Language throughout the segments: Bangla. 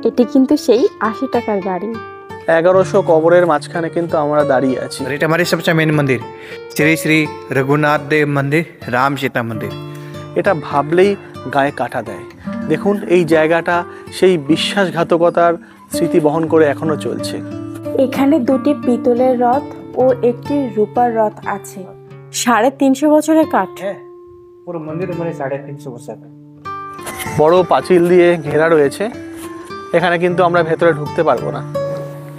এটি কিন্তু সেই 80 টাকার গাড়ি। 1100 কবরের মাঝখানে কিন্তু আমরা দাঁড়িয়ে আছি। এটা हमारे सबसे मेन मंदिर श्री श्री रघुनाथ देव मंदिर राम सीता मंदिर। এটা ভাবলেই গায়ে কাঁটা দেয়। দেখুন এই জায়গাটা সেই বিশ্বাসঘাতকতার স্মৃতি বহন করে এখনো চলছে। এখানে দুটি পিতলের রথ ও একটি রূপার রথ আছে। 350 বছরের কাঠ। পুরো মন্দির মানে 350 বছর। বড় পাঁচিল দিয়ে ঘেরা রয়েছে, এখানে কিন্তু আমরা ভেতরে ঢুকতে পারবো না।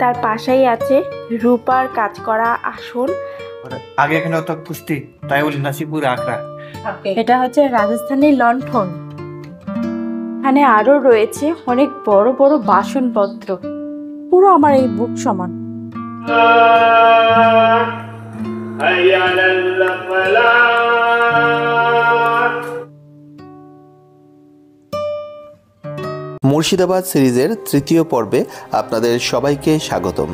তার পাশেই আছে রূপার কাজ করা আসন। আগে এখানে হতো কুস্তি, তাই বলি নসিপুর আখড়া। এটা হচ্ছে রাজস্থানী লণ্ঠন। এখানে আরো রয়েছে অনেক বড় বড় বাসনপত্র, পুরো আমার এই বুক সমান। মুর্শিদাবাদ সিরিজের তৃতীয় পর্বে আপনাদের সবাইকে স্বাগতম।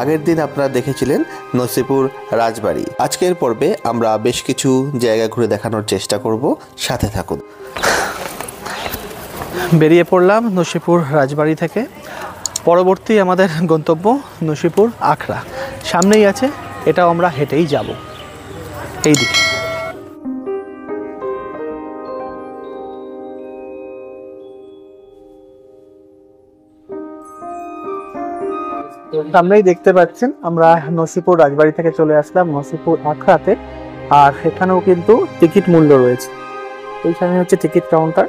আগের দিন আপনারা দেখেছিলেন নসিপুর রাজবাড়ি। আজকের পর্বে আমরা বেশ কিছু জায়গা ঘুরে দেখানোর চেষ্টা করব, সাথে থাকুন। বেরিয়ে পড়লাম নসিপুর রাজবাড়ি থেকে। পরবর্তী আমাদের গন্তব্য নসিপুর আখড়া। সামনেই আছে, এটাও আমরা হেঁটেই যাব এই দিকে। সামনেই দেখতে পাচ্ছেন আমরা নসিপুর রাজবাড়ি থেকে চলে আসলাম নসিপুর আখড়াতে। আর এখানেও কিন্তু টিকিট মূল্য রয়েছে। এইখানে হচ্ছে টিকিট কাউন্টার,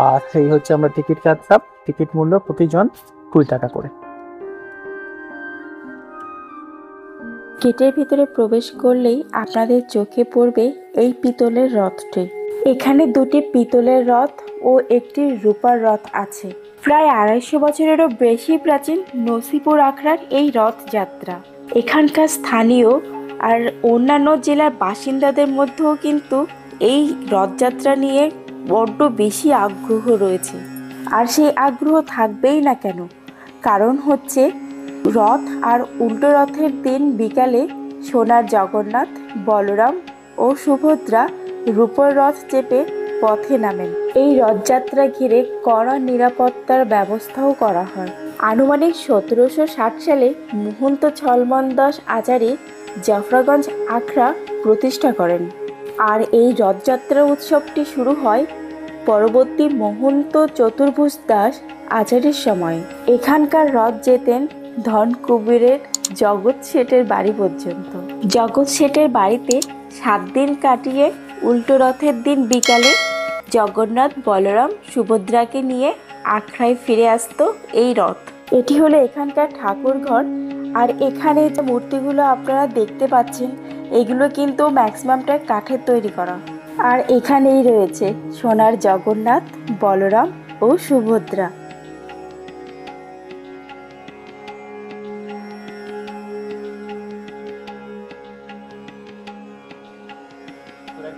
আর এই হচ্ছে আমরা টিকিট কাটলাম। টিকিট মূল্য প্রতিজন 20 টাকা করে। গেটের ভিতরে প্রবেশ করলেই আপনাদের চোখে পড়বে এই পিতলের রথটি। এখানে দুটি পিতলের রথ ও একটি রূপার রথ আছে। প্রায় 250 বছরেরও বেশি প্রাচীন নসিপুর আখড়ার এই রথযাত্রা। এখানকার স্থানীয় আর অন্যান্য জেলার বাসিন্দাদের মধ্যেও কিন্তু এই রথযাত্রা নিয়ে বড্ড বেশি আগ্রহ রয়েছে। আর সেই আগ্রহ থাকবেই না কেন, কারণ হচ্ছে রথ আর উল্টো রথের দিন বিকালে সোনার জগন্নাথ, বলরাম ও সুভদ্রা রূপর রথ চেপে পথে নামেন। এই রথযাত্রা ঘিরে কড়া নিরাপত্তার ব্যবস্থাও করা হয়। আনুমানিক 1760 সালে মহন্ত ছলমন দাস আচার্য জাফরাগঞ্জ আখড়া প্রতিষ্ঠা করেন। আর এই রথযাত্রা উৎসবটি শুরু হয় পরবর্তী মহন্ত চতুর্ভুজ দাস আচার্যের সময়। এখানকার রথ যেতেন ধন কুবেরের জগৎ শেঠের বাড়ি পর্যন্ত। জগৎ শেঠের বাড়িতে 7 দিন কাটিয়ে উল্টো রথের দিন বিকালে জগন্নাথ, বলরাম, সুভদ্রাকে নিয়ে আখড়ায় ফিরে আসতো এই রথ। এটি হলো এখানকার ঠাকুর ঘর। আর এখানে যে মূর্তিগুলো আপনারা দেখতে পাচ্ছেন, এগুলো কিন্তু ম্যাক্সিমামটা কাঠের তৈরি করা। আর এখানেই রয়েছে সোনার জগন্নাথ, বলরাম ও সুভদ্রা।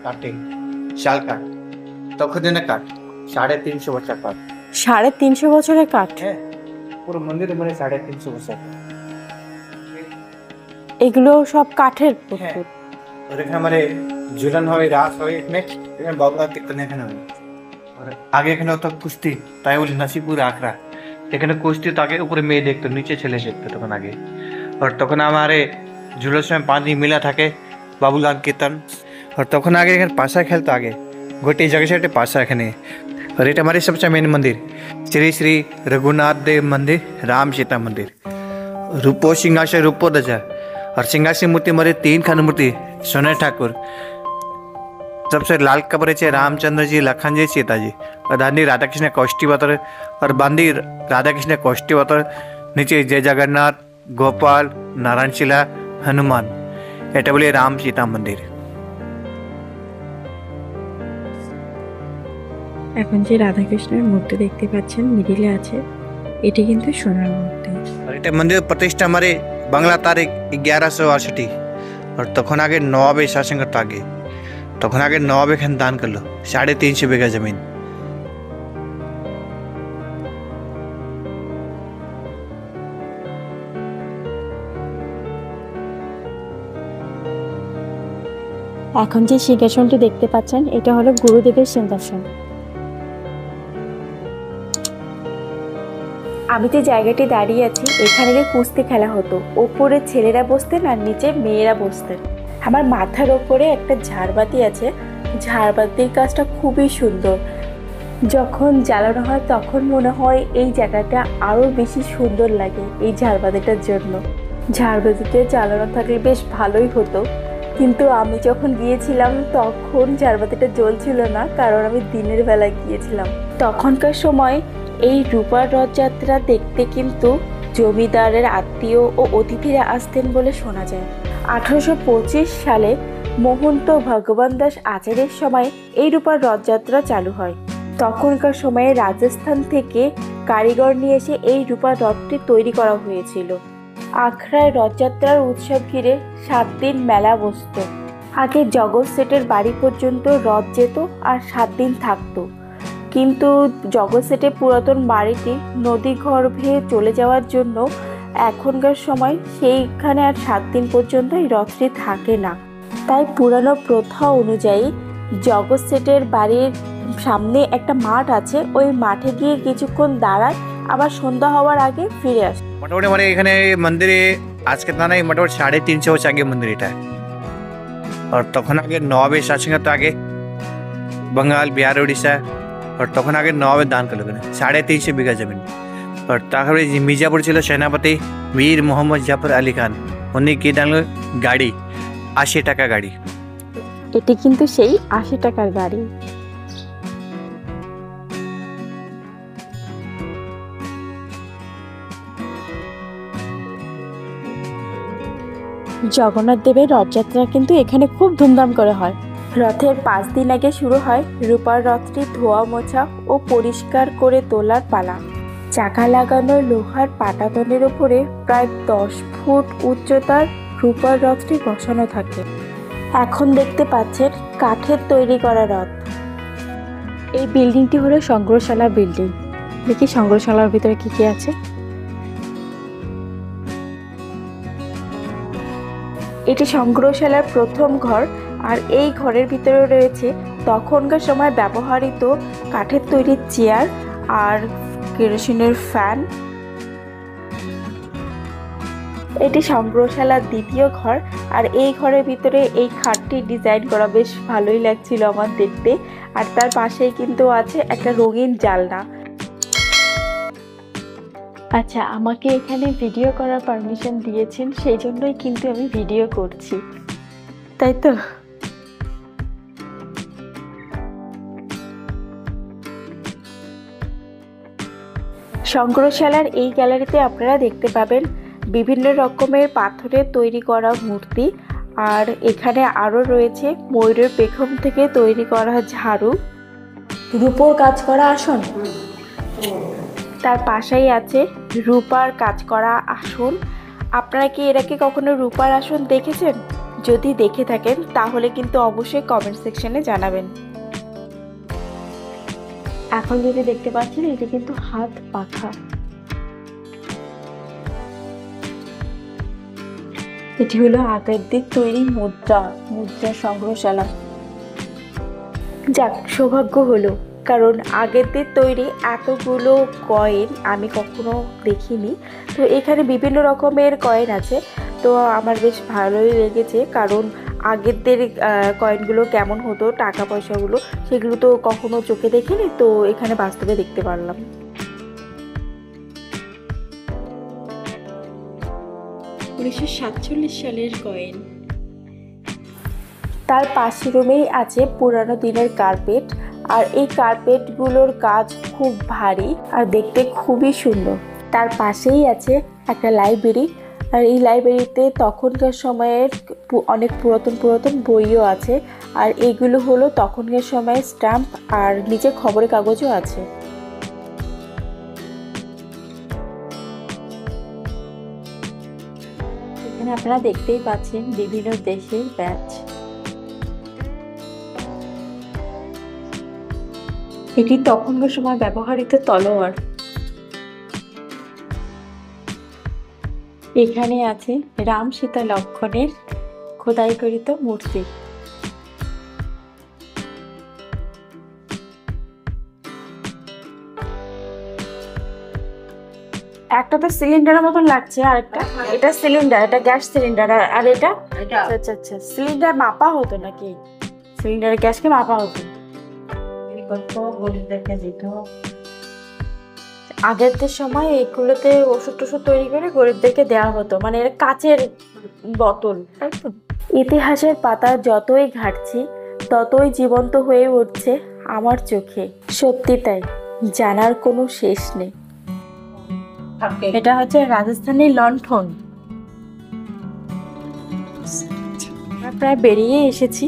কাটে শাল কাঠ, তখন দিনে কাঠ 350 বছর কাঠ। 350 বছরের কাঠ। পুরো মন্দির মানে 350 বছর। এগুলো সব কাঠের পুতুল। और এখানে हमारे झूलन হয়, রাস হয়, এখানে বাবুরা কীর্তন এখানে হয়। और आगे এখানে হতো কুস্তি, তাই বলি নসিপুর আখড়া। এখানে কুস্তি তো আগে উপরে মেয়ে দেখতো, নিচে ছেলে দেখতো তখন আগে। और তখন हमारे झूलों में पानी मिला থাকে, বাবুলাল কীর্তন। और তখন আগে এখানে পাশা খেলতো আগে, গোটি জায়গা সাইডে পাশা এখানে। और এটা हमारे सबसे मेन मंदिर श्री श्री रघुनाथ देव मंदिर राम सीता मंदिर। रूपो सिंहासन रूपो ध्वजा और सिंहासन मूर्ति हमारे 3 खान मूर्ति सोने ठाकुर। सबसे लाल कपड़े से रामचंद्र जी, लखन जी, सीता जी। और दांडी राधा कृष्ण कौष्टी पत्र और बांदी राधा कृष्ण कौष्टी पत्र। नीचे जय जगन्नाथ, गोपाल, नारायण शिला, हनुमान। এটা বলে রাম সীতা মন্দির। এখন যে রাধাকৃষ্ণের মূর্তি দেখতে পাচ্ছেন মিডিলে আছে, এটি কিন্তু সোনার মূর্তি। আর এটা মন্দির প্রতিষ্ঠা हमारे বাংলা তারিখ 1168। और তখন আগে নবাবে শাসন করতো আগে। তখন আগে নবাব এখানে দান করলো 350 বিঘা জমিন। এখন যে সিংহাসনটি দেখতে পাচ্ছেন, এটা হলো গুরুদেবের সিংহাসন। আমি যে জায়গাটি দাঁড়িয়ে আছি এখানে গিয়ে কুস্তি খেলা হতো। ওপরে ছেলেরা বসতেন আর নিচে মেয়েরা বসতেন। আমার মাথার ওপরে একটা ঝাড়বাতি আছে, ঝাড়বাতির কাজটা খুবই সুন্দর। যখন জ্বালানো হয় তখন মনে হয় এই জায়গাটা আরও বেশি সুন্দর লাগে এই ঝাড়বাতিটার জন্য। ঝাড়বাতিতে জ্বালানো থাকলে বেশ ভালোই হতো, কিন্তু আমি যখন গিয়েছিলাম তখন ঝাড়বাতিটা জ্বলছিল না, কারণ আমি দিনের বেলা গিয়েছিলাম। তখনকার সময় এই রূপার রথযাত্রা দেখতে কিন্তু জমিদারের আত্মীয় ও অতিথিরা আসতেন বলে শোনা যায়। 1825 সালে মহন্ত ভগবান দাস আচার্যের সময় এই রূপার রথযাত্রা চালু হয়। তখনকার সময়ে রাজস্থান থেকে কারিগর নিয়ে এসে এই রূপার রথটি তৈরি করা হয়েছিল। আখড়ায় রথযাত্রার উৎসব ঘিরে 7 দিন মেলা বসত। আগে জগৎ শেঠের বাড়ি পর্যন্ত রথ যেত আর 7 দিন থাকতো, কিন্তু জগৎ শেঠের পুরাতন বাড়িটি নদী গর্ভে চলে যাওয়ার জন্য এখনকার সময় সেইখানে আর 7 দিন পর্যন্ত এই রথটি থাকে না। তাই পুরানো প্রথা অনুযায়ী জগৎ শেঠের বাড়ির সামনে একটা মাঠ আছে, ওই মাঠে গিয়ে কিছুক্ষণ দাঁড়ায়, আবার সন্ধ্যা হওয়ার আগে ফিরে আসে। মোটামুটি মানে এখানে মন্দিরে আজ कितना नहीं মোটামুটি 350 वर्ष आगे मंदिर এটা। और তখন আগে নবাবে শাসন তো আগে बंगाल बिहार उड़ीसा, और তখন আগে নবাবের দান করলো 350 বিঘা জমি। और তারপরে মির্জাপুর ছিল সেনাপতি বীর মোহাম্মদ জাফর আলী খান, উনি কি দান গাড়ি 80 টাকা গাড়ি। এটি কিন্তু সেই 80 টাকার গাড়ি। জগন্নাথ দেবের রথযাত্রা কিন্তু এখানে খুব ধুমধাম করে হয়। রথের 5 দিন আগে শুরু হয় রূপার রথটি ধোয়া মোছা ও পরিষ্কার করে তোলার পালা। চাকা লাগানো লোহার পাটাতনের উপরে প্রায় 10 ফুট উচ্চতার রূপার রথটি বসানো থাকে। এখন দেখতে পাচ্ছেন কাঠের তৈরি করা রথ। এই বিল্ডিংটি হলো সংগ্রহশালা বিল্ডিং। দেখি সংগ্রহশালার ভিতরে কি কি আছে। এটি সংগ্রহশালার প্রথম ঘর, আর এই ঘরের ভিতরে রয়েছে তখনকার সময় ব্যবহৃত কাঠের তৈরি চেয়ার আর কেরোসিনের ফ্যান। এটি সংগ্রহশালার দ্বিতীয় ঘর, আর এই ঘরের ভিতরে এই খাটটি ডিজাইন করা বেশ ভালোই লাগছিল আমার দেখতে। আর তার পাশেই কিন্তু আছে একটা রঙিন জানলা। আচ্ছা, আমাকে এখানে ভিডিও করার পারমিশন দিয়েছেন, সেই জন্যই কিন্তু আমি ভিডিও করছি, তাই তো। সংগ্রহশালার এই গ্যালারিতে আপনারা দেখতে পাবেন বিভিন্ন রকমের পাথরের তৈরি করা মূর্তি, আর এখানে আরও রয়েছে ময়ূরের পেখম থেকে তৈরি করা ঝাড়ু, রূপোর কাজ করা আসন, তার পাশেই আছে রূপার কাজ করা আসন। আপনারা কি এর আগে কখনো রূপার আসন দেখেছেন? যদি দেখে থাকেন তাহলে কিন্তু অবশ্যই কমেন্ট সেকশনে জানাবেন। এখন যেটা দেখতে পাচ্ছেন এটা কিন্তু হাত পাখা। এটি হলো আগের দিক তৈরি মুদ্রা সংগ্রহশালা। যাক, সৌভাগ্য হলো, কারণ আগের দিন তৈরি এতগুলো কয়েন আমি কখনো দেখিনি। তো এখানে বিভিন্ন রকমের কয়েন আছে, তো আমার বেশ ভালোই লেগেছে, কারণ আগেরদের কয়েনগুলো কেমন হতো, টাকা পয়সাগুলো, সেগুলো তো কখনো চোখে দেখিনি, তো এখানে বাস্তবে দেখতে পারলাম। (1947 সালের কয়েন। তার পাশের রুমেই আছে পুরানো দিনের কার্পেট, আর এই কার্পেটগুলোর কাজ খুব ভারী আর দেখতে খুবই সুন্দর। তার পাশেই আছে একটা লাইব্রেরি, আর এই লাইব্রেরিতে তখনকার সময়ের অনেক পুরাতন বইও আছে, আর এইগুলো হলো তখনকার সময়ের স্ট্যাম্প, আর নিচে খবরের কাগজও আছে। এখানে আপনারা দেখতেই পাচ্ছেন বিভিন্ন দেশের ব্যাচ। এটি তখনকার সময় ব্যবহৃত তলোয়ার। এখানে আছে রাম সীতা লক্ষ্মণের খোদাইকৃত মূর্তি। একটা তো সিলিন্ডারের মতন লাগছে, আর একটা এটা সিলিন্ডার, এটা গ্যাস সিলিন্ডার, আর এটা আচ্ছা আচ্ছা সিলিন্ডার মাপা হতো নাকি? সিলিন্ডারের গ্যাসকে মাপা হতো। আগের সময় এগুলোতে ওষুধ টষুধ তৈরি করে গরিবদেরকে দেওয়া হতো, মানে এর কাচের বোতল, তাই তো? ইতিহাসের পাতা যতই ঘাটছি ততই জীবন্ত হয়ে উঠছে আমার চোখে। সত্যি তাই, জানার কোনো শেষ নেই। এটা হচ্ছে রাজস্থানী লণ্ঠন। আমরা প্রায় বেরিয়ে এসেছি।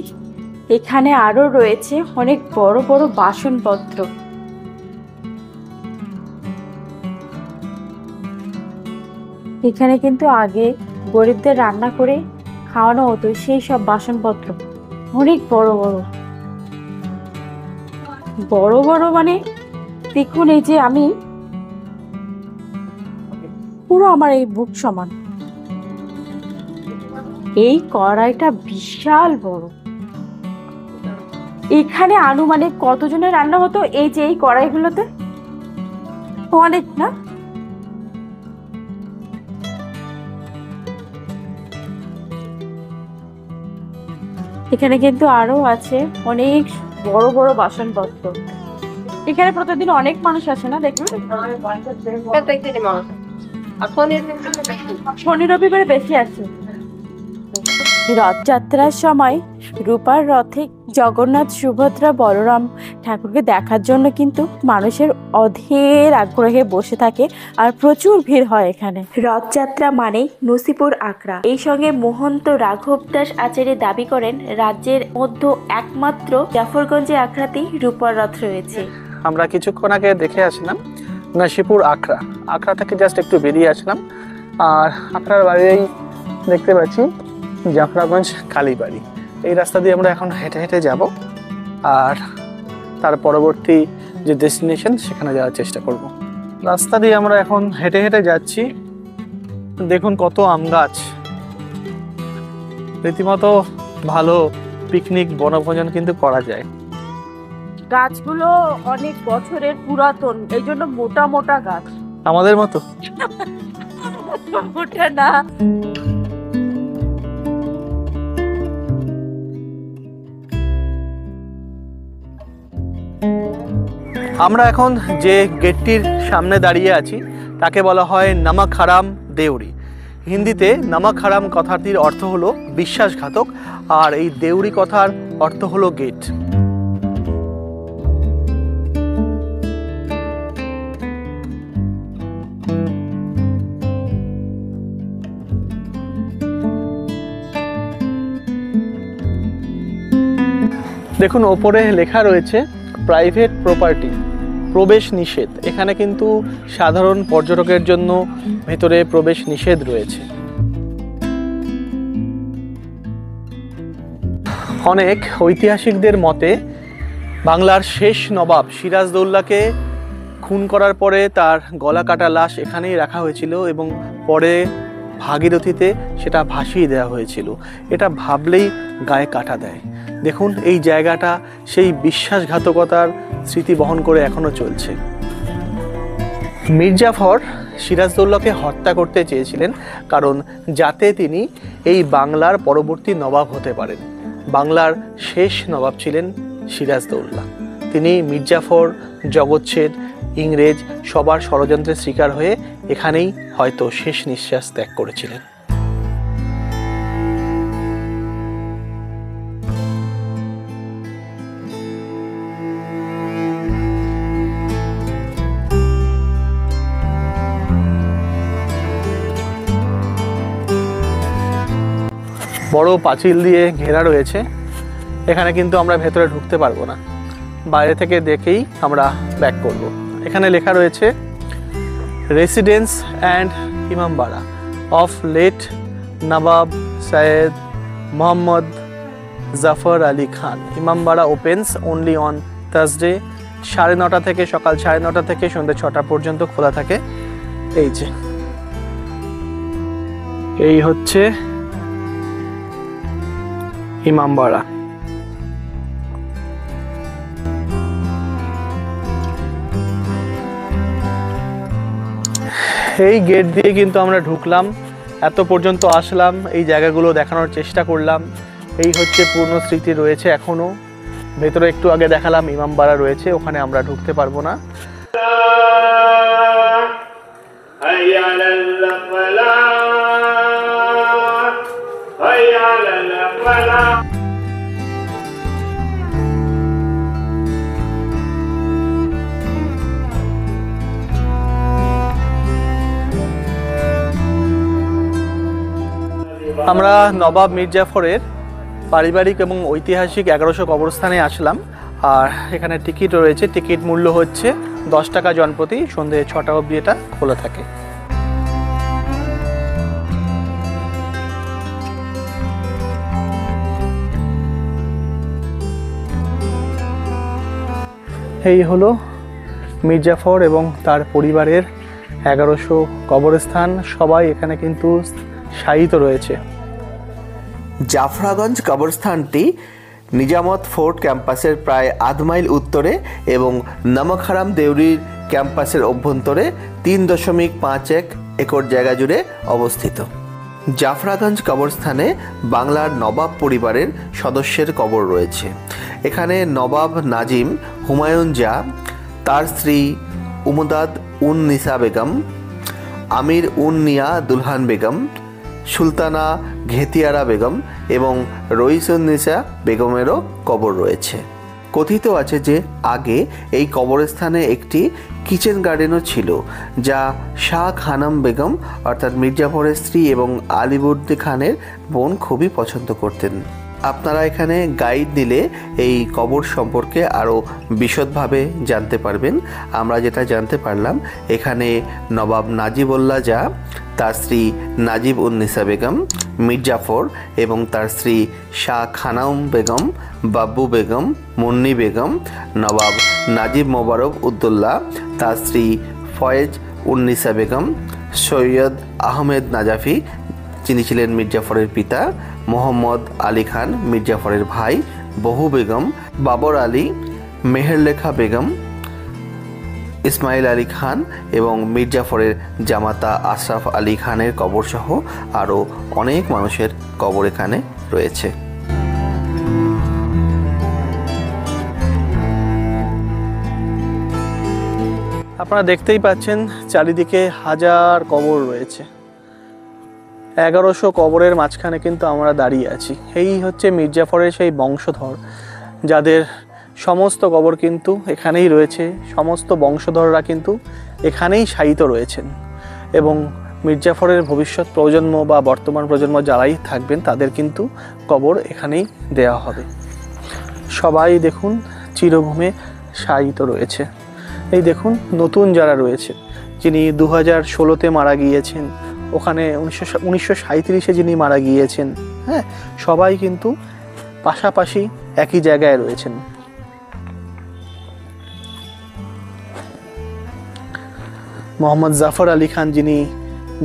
এখানে আরো রয়েছে অনেক বড় বড় বাসনপত্র। এখানে কিন্তু আগে গরিবদের রান্না করে খাওয়ানো হতো, সেই সব বাসনপত্র অনেক বড় বড় বড় বড়, মানে দেখুন এই যে আমি পুরো আমার এই বুক সমান। এই কড়াইটা বিশাল বড়। এখানে আনুমানিক কতজনের রান্না হতো এই যে এই কড়াইগুলোতে? অনেক না? এখানে কিন্তু আরো আছে অনেক বড় বড় বাসনপত্র। এখানে প্রতিদিন অনেক মানুষ আসে না দেখুন? শনি রবিবারে বেশি আছে। রথযাত্রার সময় রূপার রথে জগন্নাথ, সুভদ্রা, বলরাম ঠাকুরকে দেখার জন্য কিন্তু মানুষের অধীর আগ্রহে বসে থাকে, আর প্রচুর ভিড় হয় এখানে। রথযাত্রা মানেই নসিপুর আখড়া। এই সঙ্গে মহন্ত রাঘব দাস আচার্য দাবি করেন রাজ্যের মধ্যে একমাত্র জাফরগঞ্জে আখড়াতেই রূপার রথ রয়েছে। আমরা কিছুক্ষণ আগে দেখে আসলাম নসিপুর আখড়া। আখড়া থেকে জাস্ট একটু বেরিয়ে আসলাম, আর আখড়ার বাইরেই দেখতে পাচ্ছি জাফরাগঞ্জ কালীবাড়ি। এই রাস্তা দিয়ে আমরা এখন হেঁটে হেঁটে যাব, আর তার পরবর্তী যে ডেস্টিনেশন সেখানে যাওয়ার চেষ্টা করব। রাস্তা দিয়ে আমরা এখন হেঁটে হেঁটে যাচ্ছি। দেখুন কত আম গাছ, রীতিমতো ভালো পিকনিক বনভোজন কিন্তু করা যায়। গাছগুলো অনেক বছরের পুরাতন, এই জন্য মোটা মোটা গাছ। আমাদের মতো মোটা না। আমরা এখন যে গেটটির সামনে দাঁড়িয়ে আছি তাকে বলা হয় নমক হারাম দেউরি। হিন্দিতে নমক হারাম কথাটির অর্থ হলো বিশ্বাসঘাতক, আর এই দেউরি কথার অর্থ হলো গেট। দেখুন ওপরে লেখা রয়েছে প্রাইভেট প্রপার্টি, প্রবেশ নিষেধ। এখানে কিন্তু সাধারণ পর্যটকের জন্য ভেতরে প্রবেশ নিষেধ রয়েছে। অনেক ঐতিহাসিকদের মতে বাংলার শেষ নবাব সিরাজদৌল্লাকে খুন করার পরে তার গলা কাটা লাশ এখানেই রাখা হয়েছিল, এবং পরে ভাগীরথীতে সেটা ভাসিয়ে দেওয়া হয়েছিল। এটা ভাবলেই গায়ে কাটা দেয়। দেখুন এই জায়গাটা সেই বিশ্বাসঘাতকতার স্মৃতি বহন করে এখনো চলছে। মীর জাফর সিরাজদৌল্লাকে হত্যা করতে চেয়েছিলেন, কারণ যাতে তিনি এই বাংলার পরবর্তী নবাব হতে পারেন। বাংলার শেষ নবাব ছিলেন সিরাজদৌল্লা। তিনি মীর জাফর, জগৎ শেঠ, ইংরেজ সবার ষড়যন্ত্রের শিকার হয়ে এখানেই হয়তো শেষ নিঃশ্বাস ত্যাগ করেছিলেন। বড় পাঁচিল দিয়ে ঘেরা রয়েছে, এখানে কিন্তু আমরা ভেতরে ঢুকতে পারবো না, বাইরে থেকে দেখেই আমরা ব্যাক করব। এখানে লেখা রয়েছে residence and Imambara of late Nawab Syed Mohammad Jafar Ali Khan. Imambara opens only on Thursday. 9:30 থেকে সকাল 9:30 থেকে সন্ধ্যে 6টা পর্যন্ত খোলা থাকে। এই যে এই হচ্ছে ইমামবাড়া। এই গেট দিয়ে কিন্তু আমরা ঢুকলাম, এত পর্যন্ত আসলাম, এই জায়গাগুলো দেখানোর চেষ্টা করলাম। এই হচ্ছে পূর্ণ স্মৃতি রয়েছে এখনও। ভেতরে একটু আগে দেখালাম ইমামবাড়া রয়েছে, ওখানে আমরা ঢুকতে পারবো না। আমরা নবাব মীর জাফরের পারিবারিক এবং ঐতিহাসিক 1100 কবরস্থানে আসলাম। আর এখানে টিকিট রয়েছে, টিকিট মূল্য হচ্ছে 10 টাকা জনপ্রতি। সন্ধ্যে 6টা অবধি এটা খোলা থাকে। এই হলো মীর জাফর এবং তার পরিবারের 1100 কবরস্থান। সবাই এখানে কিন্তু শায়িত রয়েছে। জাফরাগঞ্জ কবরস্থানটি নিজামত ফোর্ট ক্যাম্পাসের প্রায় আধ মাইল উত্তরে এবং নমক হারাম দেউরির ক্যাম্পাসের অভ্যন্তরে 3.51 একর জায়গা জুড়ে অবস্থিত। জাফরাগঞ্জ কবরস্থানে বাংলার নবাব পরিবারের সদস্যের কবর রয়েছে। এখানে নবাব নাজিম হুমায়ুন জাহ, তার স্ত্রী উমদাদ উন নিসা বেগম, আমির উন নিয়া দুলহান বেগম, সুলতানা ঘেতিয়ারা বেগম এবং রইসুন্নিসা বেগমেরও কবর রয়েছে। কথিত আছে যে আগে এই কবরস্থানে একটি কিচেন গার্ডেনও ছিল, যা শাহ খানম বেগম অর্থাৎ মীর জাফরের স্ত্রী এবং আলিবর্দী খানের বোন খুবই পছন্দ করতেন। আপনারা এখানে গাইড নিলে এই কবর সম্পর্কে আরও বিশদভাবে জানতে পারবেন। আমরা যেটা জানতে পারলাম, এখানে নবাব নাজিবুল্লাহ জাহ, তার স্ত্রী নাজিব উন্নিসা বেগম, মীর জাফর এবং তার স্ত্রী শাহ খানম বেগম, বাব্বু বেগম, মুন্নি বেগম, নবাব নাজিব মোবারক উদ্দৌলা, তার স্ত্রী ফয়েজ উন্নিসা বেগম, সৈয়দ আহমেদ নাজাফি যিনি ছিলেন মীর জাফরের পিতা, মোহাম্মদ আলী খান মীর জাফরের ভাই, বহু বেগম, বাবর আলী, মেহেরলেখা বেগম, ইসমাইল আলী খান এবং মীর জাফরের জামাতা আশরাফ আলী খানের কবরসহ আরও অনেক মানুষের কবর এখানে রয়েছে। আপনারা দেখতেই পাচ্ছেন চারিদিকে হাজার কবর রয়েছে। 1100 কবরের মাঝখানে কিন্তু আমরা দাঁড়িয়ে আছি। এই হচ্ছে মীর জাফরের সেই বংশধর, যাদের সমস্ত কবর কিন্তু এখানেই রয়েছে। সমস্ত বংশধররা কিন্তু এখানেই শায়িত রয়েছেন এবং মীর জাফরের ভবিষ্যৎ প্রজন্ম বা বর্তমান প্রজন্ম যারাই থাকবেন তাদের কিন্তু কবর এখানেই দেওয়া হবে। সবাই দেখুন চিরভূমে শায়িত রয়েছে। এই দেখুন নতুন যারা রয়েছে, যিনি 2016-তে মারা গিয়েছেন, ওখানে 1937-এ যিনি মারা গিয়েছেন, হ্যাঁ, সবাই কিন্তু পাশাপাশি একই জায়গায় রয়েছেন। মোহাম্মদ জাফর আলী খান যিনি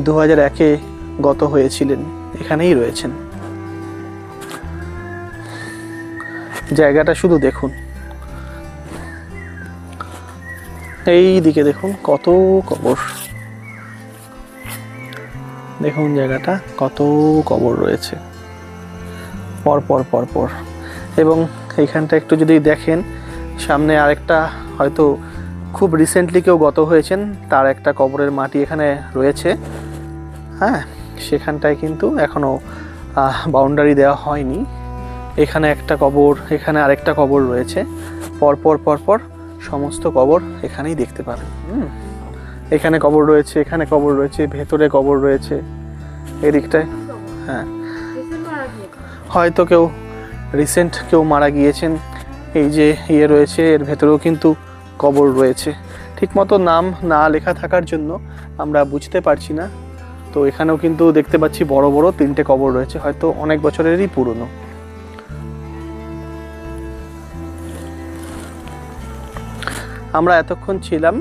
2001-এ গত হয়েছিলেন, এখানেই রয়েছেন। জায়গাটা শুধু দেখুন, এই দিকে দেখুন কত কবর, দেখুন জায়গাটা কত কবর রয়েছে পরপর পরপর। এবং এইখানটা একটু যদি দেখেন, সামনে আরেকটা হয়তো খুব রিসেন্টলি কেউ গত হয়েছেন, তার একটা কবরের মাটি এখানে রয়েছে। হ্যাঁ, সেখানটায় কিন্তু এখনও বাউন্ডারি দেওয়া হয়নি। এখানে একটা কবর, এখানে আরেকটা কবর রয়েছে, পরপর পরপর সমস্ত কবর এখানেই দেখতে পাবেন। এখানে কবর রয়েছে, এখানে কবর রয়েছে, ভেতরে কবর রয়েছে, এদিকটায়। হ্যাঁ, হয়তো কেউ রিসেন্ট কেউ মারা গিয়েছেন। এই যে ইয়ে রয়েছে, এর ভেতরেও কিন্তু কবর রয়েছে। ঠিকমতো নাম না লেখা থাকার জন্য আমরা বুঝতে পারছি না। তো এখানেও কিন্তু দেখতে পাচ্ছি বড় বড় 3টে কবর রয়েছে, হয়তো অনেক বছরেরই পুরনো। আমরা এতক্ষণ ছিলাম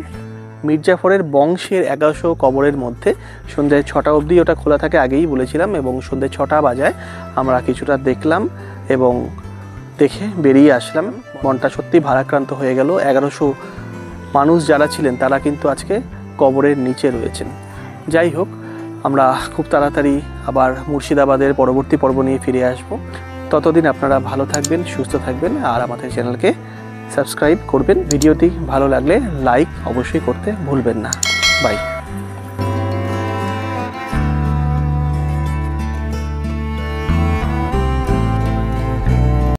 মীর জাফরের বংশের 1100 কবরের মধ্যে। সন্ধ্যে 6টা অবধি ওটা খোলা থাকে, আগেই বলেছিলাম, এবং সন্ধ্যে 6টা বাজায় আমরা কিছুটা দেখলাম এবং দেখে বেরিয়ে আসলাম। মনটা সত্যি ভারাক্রান্ত হয়ে গেল। 1100 মানুষ যারা ছিলেন তারা কিন্তু আজকে কবরের নিচে রয়েছেন। যাই হোক, আমরা খুব তাড়াতাড়ি আবার মুর্শিদাবাদের পরবর্তী পর্ব নিয়ে ফিরে আসব। ততদিন আপনারা ভালো থাকবেন, সুস্থ থাকবেন, আর আমাদের চ্যানেলকে সাবস্ক্রাইব করবেন। ভিডিওটি ভালো লাগলে লাইক অবশ্যই করতে ভুলবেন না। বাই।